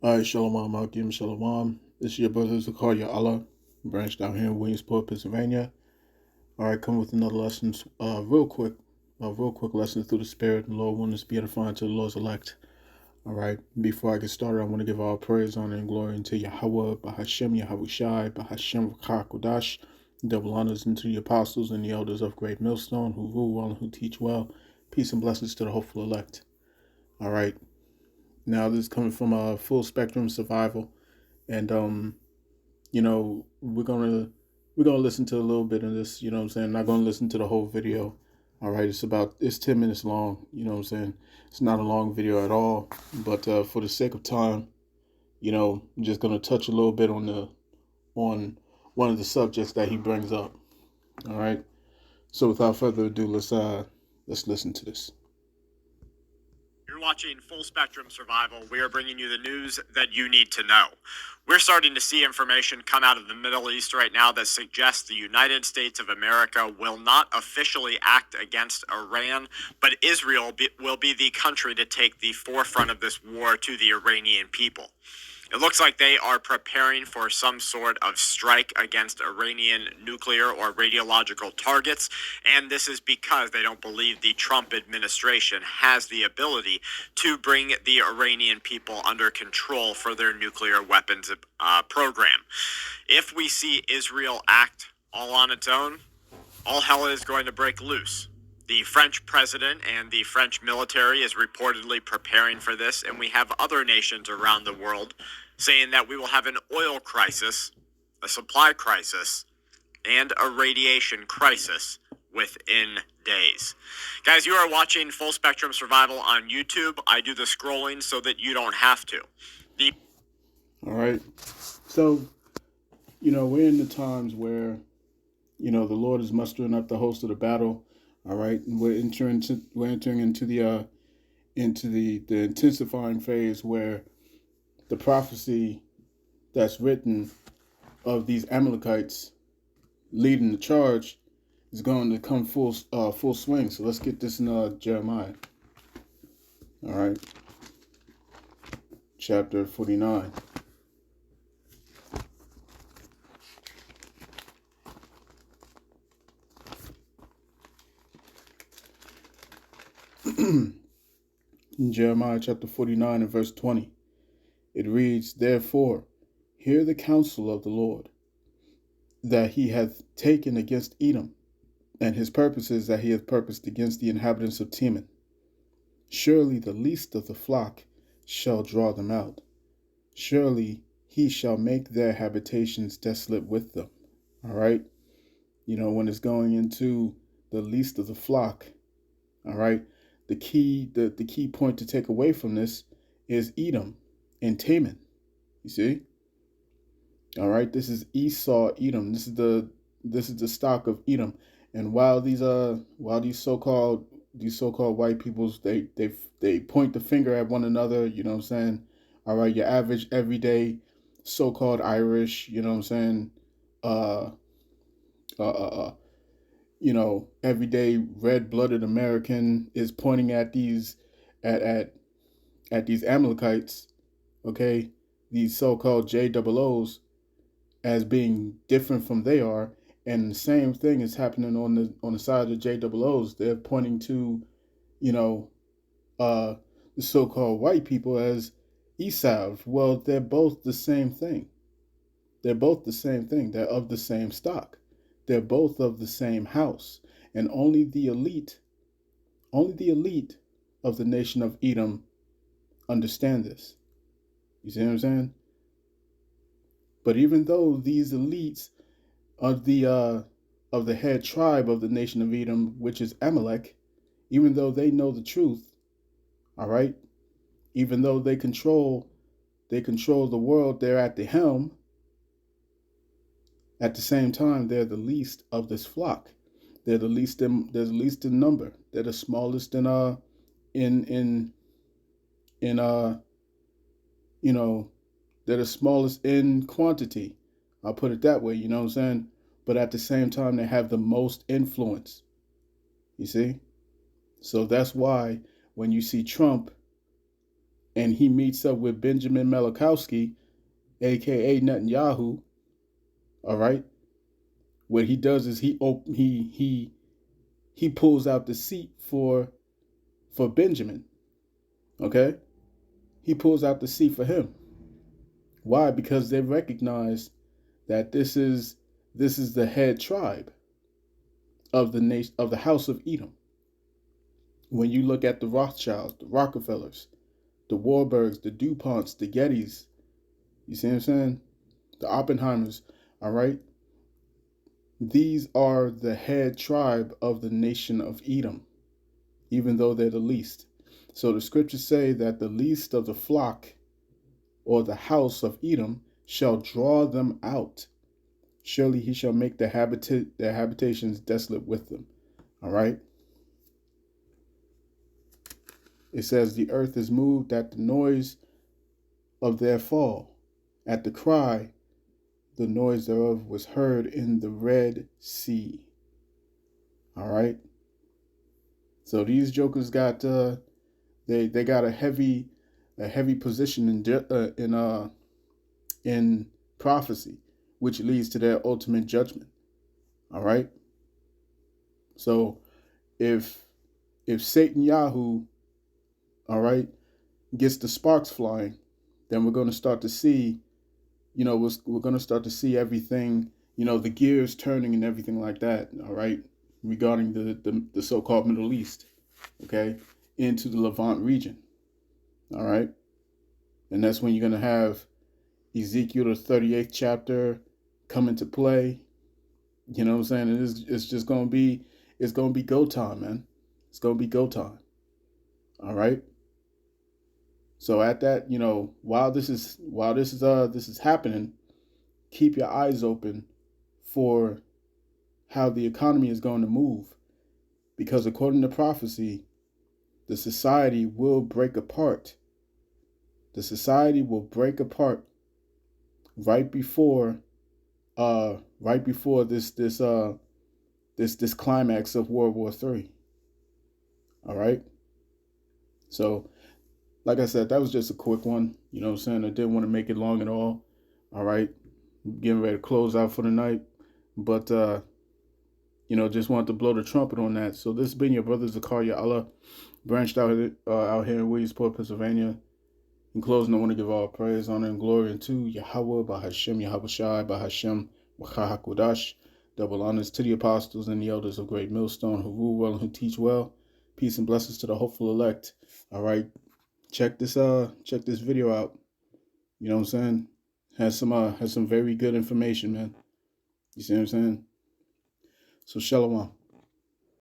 Alright, Shalom, Malkim, Shalom. This is your brother Zakaria Allah, branched out here in Williamsport, Pennsylvania. Alright, come with another lesson, real quick lesson through the Spirit. The Lord wants us to be edifying to the Lord's elect. Alright, before I get started, I want to give all praise, honor, and glory unto Yahawah Bahashem Yahawashi, Bahashem Yahawadah. Double honors unto the apostles and the elders of Great Millstone, who rule well and who teach well. Peace and blessings to the hopeful elect. Alright. Now this is coming from Full Spectrum Survival, and we're gonna listen to a little bit of this. You know what I'm saying? Not gonna listen to the whole video. All right, it's 10 minutes long. You know what I'm saying? It's not a long video at all, but for the sake of time, I'm just gonna touch a little bit on one of the subjects that he brings up. All right. So without further ado, let's listen to this. You're watching Full Spectrum Survival. We are bringing you the news that you need to know. We're starting to see information come out of the Middle East right now that suggests the United States of America will not officially act against Iran, but Israel will be the country to take the forefront of this war to the Iranian people. It looks like they are preparing for some sort of strike against Iranian nuclear or radiological targets, and this is because they don't believe the Trump administration has the ability to bring the Iranian people under control for their nuclear weapons program. If we see Israel act all on its own, all hell is going to break loose. The French president and the French military is reportedly preparing for this, and we have other nations around the world saying that we will have an oil crisis, a supply crisis, and a radiation crisis within days. Guys, you are watching Full Spectrum Survival on YouTube. I do the scrolling so that you don't have to. All right. So, we're in the times where, the Lord is mustering up the host of the battle. All right, and we're entering into the intensifying phase where the prophecy that's written of these Amalekites leading the charge is going to come full swing. So let's get this in Jeremiah. All right, chapter 49. In Jeremiah chapter 49 and verse 20, it reads, "Therefore, hear the counsel of the Lord, that he hath taken against Edom, and his purposes that he hath purposed against the inhabitants of Teman. Surely the least of the flock shall draw them out. Surely he shall make their habitations desolate with them." All right. When it's going into the least of the flock, all right, the key point to take away from this is Edom and Teman. You see? All right, this is Esau, Edom. This is the stock of Edom. And while these so-called white peoples, they point the finger at one another, you know what I'm saying? All right, your average everyday so-called Irish, you know what I'm saying? Everyday red-blooded American is pointing at these Amalekites, okay, these so-called JOOs, as being different from they are, and the same thing is happening on the side of the JOOs. They're pointing to, the so-called white people as Esau. Well, they're both the same thing. They're both the same thing. They're of the same stock. They're both of the same house, and only the elite of the nation of Edom understand this. You see what I'm saying? But even though these elites of the head tribe of the nation of Edom, which is Amalek, even though they know the truth, all right, even though they control the world, they're at the helm. At the same time, they're the least of this flock. They're the least in number. They're the smallest in they're the smallest in quantity. I'll put it that way, you know what I'm saying? But at the same time, they have the most influence. You see? So that's why when you see Trump and he meets up with Benjamin Malachowski, aka Netanyahu. All right. What he does is he pulls out the seat for Benjamin. Okay? He pulls out the seat for him. Why? Because they recognize that this is the head tribe of the nation, of the house of Edom. When you look at the Rothschilds, the Rockefellers, the Warburgs, the DuPonts, the Gettys, you see what I'm saying? The Oppenheimers, all right? These are the head tribe of the nation of Edom, even though they're the least. So the scriptures say that the least of the flock or the house of Edom shall draw them out. Surely he shall make their habitations desolate with them. All right. It says the earth is moved at the noise of their fall. At the cry, the noise thereof was heard in the Red Sea. All right. So these jokers got they got a heavy position in prophecy, which leads to their ultimate judgment. All right. So if Satan Yahoo, all right, gets the sparks flying, then we're going to start to see, we're going to start to see everything, the gears turning and everything like that. All right, regarding the so-called Middle East, okay, into the Levant region. All right, and that's when you're going to have Ezekiel, the 38th chapter, come into play. You know what I'm saying? And it's just going to be, it's going to be go time, man. It's going to be go time. All right. So at that, while this is happening, keep your eyes open for how the economy is going to move, because according to prophecy, the society will break apart. The society will break apart right before this climax of World War III. All right. So, like I said, that was just a quick one. You know what I'm saying? I didn't want to make it long at all. All right. Getting ready to close out for the night. But, just wanted to blow the trumpet on that. So this has been your brother Zakaria Allah, branched out here in Williamsport, Pennsylvania. In closing, I want to give all praise, honor, and glory unto Yahawah Bahashem Yahawashi, Bahashem HAITIANS. Double honors to the apostles and the elders of Great Millstone who rule well and who teach well. Peace and blessings to the hopeful elect. All right. Check this video out. You know what I'm saying? Has some very good information, man. You see what I'm saying? So shalom.